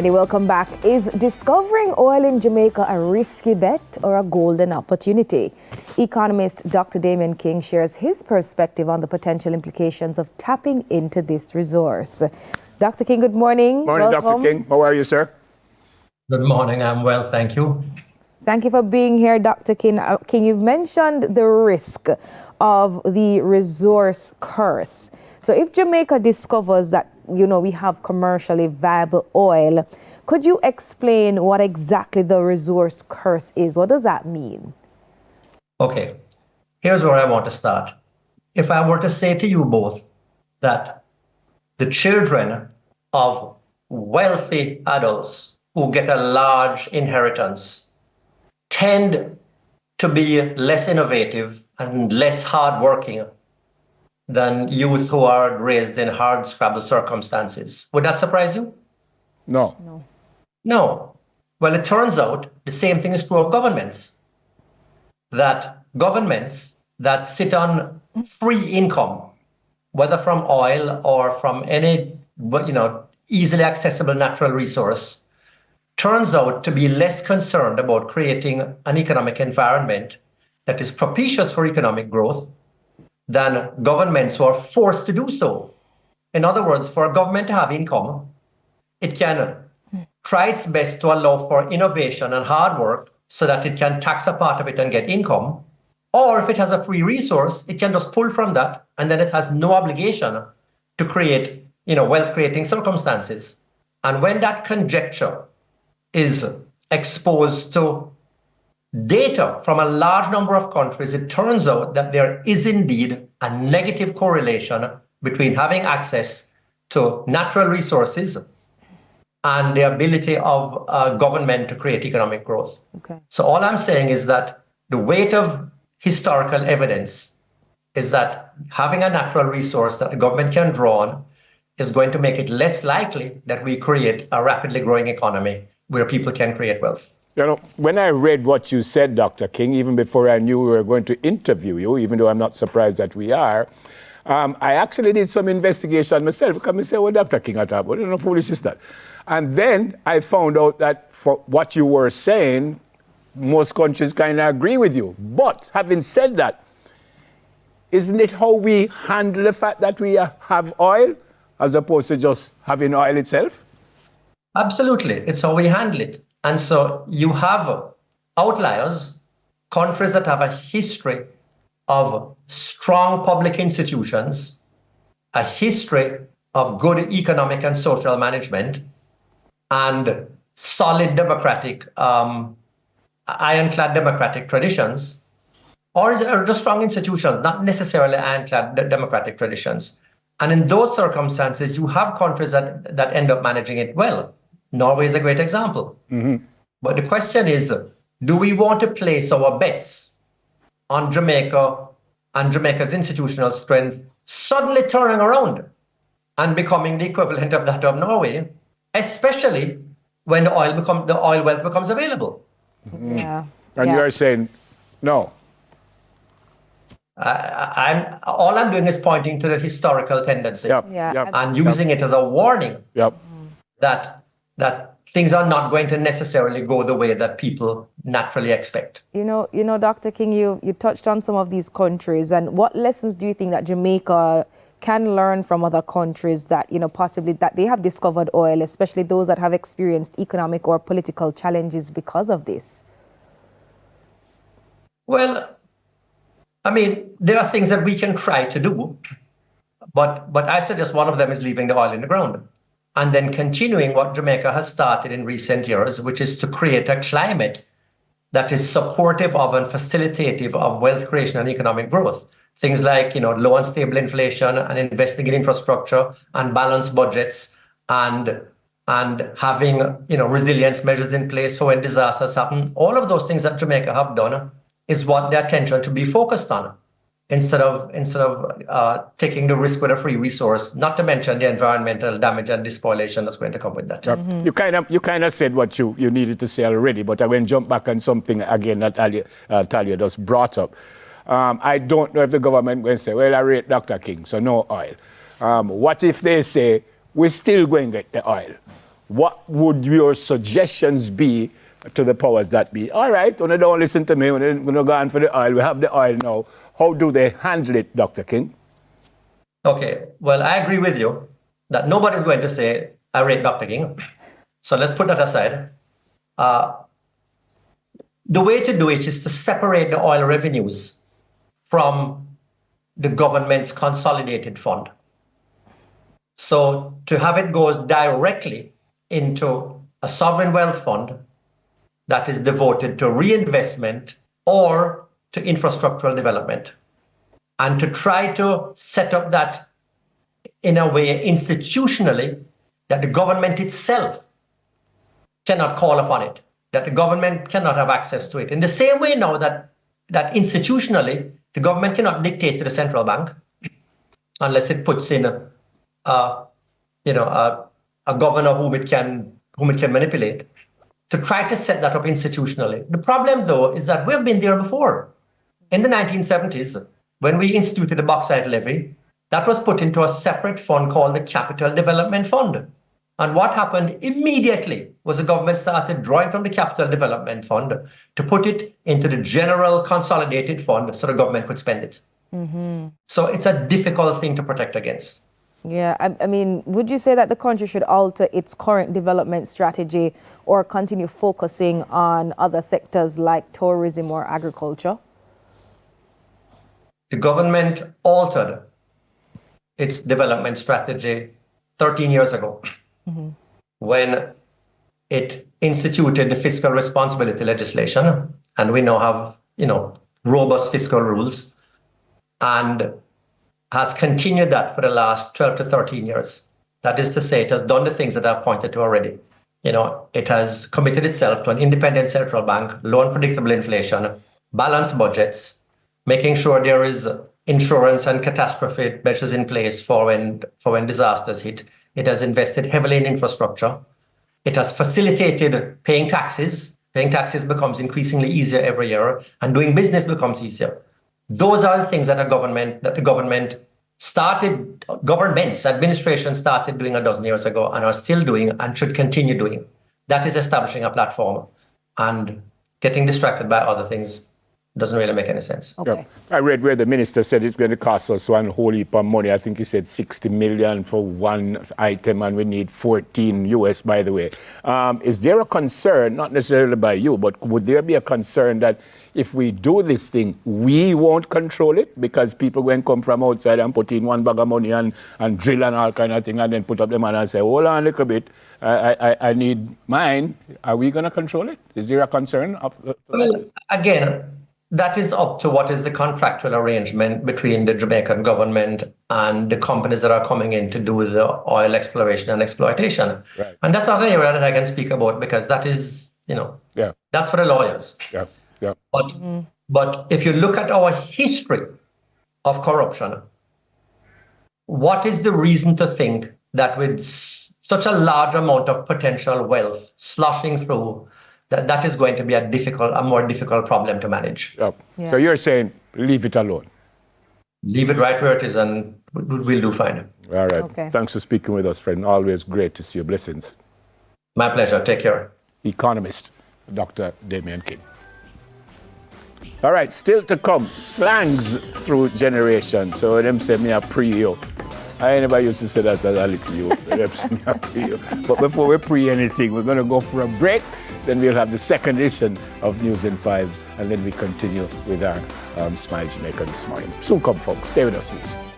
Alrighty, welcome back. Is discovering oil in Jamaica a risky bet or a golden opportunity? Economist Dr. Damien King shares his perspective on the potential implications of tapping into this resource. Dr. King, good morning. Morning, welcome. Dr. King. How are you, sir? Good morning. I'm well, thank you. Thank you for being here, Dr. King. King, you've mentioned the risk of the resource curse. So if Jamaica discovers that, we have commercially viable oil, could you explain what exactly the resource curse is? What does that mean? Okay, here's where I want to start. If I were to say to you both that the children of wealthy adults who get a large inheritance tend to be less innovative and less hardworking than youth who are raised in hard scrabble circumstances, would that surprise you? No. No. Well, it turns out the same thing is true of governments. That governments that sit on free income, whether from oil or from any, easily accessible natural resource, turns out to be less concerned about creating an economic environment that is propitious for economic growth than governments who are forced to do so. In other words, for a government to have income, it can try its best to allow for innovation and hard work so that it can tax a part of it and get income. Or if it has a free resource, it can just pull from that, and then it has no obligation to create, wealth-creating circumstances. And when that conjecture is exposed to data from a large number of countries, it turns out that there is indeed a negative correlation between having access to natural resources and the ability of government to create economic growth. Okay. So all I'm saying is that the weight of historical evidence is that having a natural resource that the government can draw on is going to make it less likely that we create a rapidly growing economy where people can create wealth. When I read what you said, Dr. King, even before I knew we were going to interview you, even though I'm not surprised that we are, I actually did some investigation myself because I said, well, Dr. King, what foolish is that? And then I found out that for what you were saying, most countries kind of agree with you. But having said that, isn't it how we handle the fact that we have oil as opposed to just having oil itself? Absolutely. It's how we handle it. And so you have outliers, countries that have a history of strong public institutions, a history of good economic and social management, and solid democratic, ironclad democratic traditions, or just strong institutions, not necessarily ironclad democratic traditions. And in those circumstances, you have countries that end up managing it well. Norway is a great example. Mm-hmm. But the question is, do we want to place our bets on Jamaica and Jamaica's institutional strength suddenly turning around and becoming the equivalent of that of Norway, especially when the oil wealth becomes available? Mm-hmm. Yeah. And you are saying no. All I'm doing is pointing to the historical tendency and using it as a warning that things are not going to necessarily go the way that people naturally expect. Dr. King, you touched on some of these countries, and what lessons do you think that Jamaica can learn from other countries that, possibly that they have discovered oil, especially those that have experienced economic or political challenges because of this? Well, there are things that we can try to do, but I suggest one of them is leaving the oil in the ground and then continuing what Jamaica has started in recent years, which is to create a climate that is supportive of and facilitative of wealth creation and economic growth. Things like, low and stable inflation and investing in infrastructure and balanced budgets and having, resilience measures in place for when disasters happen. All of those things that Jamaica have done is what their attention to be focused on, instead of taking the risk with a free resource, not to mention the environmental damage and despoilation that's going to come with that. Mm-hmm. You kind of said what you needed to say already, but I will jump back on something again that Talia just brought up. I don't know if the government will say, well, I rate Dr. King, so no oil. What if they say, we're still going to get the oil? what would your suggestions be to the powers that be? All right, when they don't listen to me, when they're going to go on for the oil, we have the oil now. How do they handle it, Dr. King? Okay, well, I agree with you that nobody's going to say, I rate Dr. King. So let's put that aside. The way to do it is to separate the oil revenues from the government's consolidated fund. So to have it go directly into a sovereign wealth fund that is devoted to reinvestment or to infrastructural development, and to try to set up that in a way institutionally that the government itself cannot call upon it, that the government cannot have access to it. In the same way now that institutionally, the government cannot dictate to the central bank unless it puts in a governor whom it can manipulate, to try to set that up institutionally. The problem, though, is that we've been there before. In the 1970s, when we instituted the bauxite levy, that was put into a separate fund called the Capital Development Fund. And what happened immediately was the government started drawing from the Capital Development Fund to put it into the general consolidated fund so the government could spend it. Mm-hmm. So it's a difficult thing to protect against. Yeah, I mean, would you say that the country should alter its current development strategy or continue focusing on other sectors like tourism or agriculture? The government altered its development strategy 13 years ago, mm-hmm. when it instituted the fiscal responsibility legislation, and we now have, robust fiscal rules, and has continued that for the last 12 to 13 years. That is to say, it has done the things that I've pointed to already. It has committed itself to an independent central bank, low and predictable inflation, balanced budgets, making sure there is insurance and catastrophe measures in place for when disasters hit. It has invested heavily in infrastructure. It has facilitated paying taxes. Paying taxes becomes increasingly easier every year, and doing business becomes easier. Those are the things that administration started doing a dozen years ago and are still doing and should continue doing. That is establishing a platform, and getting distracted by other things doesn't really make any sense. Okay. Yeah. I read where the minister said it's going to cost us one whole heap of money. I think he said 60 million for one item, and we need 14 US, by the way. Is there a concern, not necessarily by you, but would there be a concern that if we do this thing, we won't control it? Because people will come from outside and put in one bag of money and drill and all kind of thing, and then put up the money and say, hold on a little bit, I need mine. Are we going to control it? Is there a concern? Well, again, that is up to what is the contractual arrangement between the Jamaican government and the companies that are coming in to do the oil exploration and exploitation. Right. And that's not an area that I can speak about, because that is, that's for the lawyers. Yeah. Yeah. But if you look at our history of corruption, what is the reason to think that with such a large amount of potential wealth sloshing through, that is going to be a more difficult problem to manage? Yep. Yeah. So you're saying leave it alone? Leave it right where it is, and we'll do fine. All right. Okay. Thanks for speaking with us, friend. Always great to see you. Blessings. My pleasure. Take care. Economist Dr. Damien King. All right, still to come, slangs through generations. So them say me a pre-yo. I never used to say that as a little you. Them say me a pre-yo. But before we pre anything, we're going to go for a break. Then we'll have the second edition of News in 5, and then we continue with our Smile Jamaica this morning. Soon come, folks. Stay with us, please.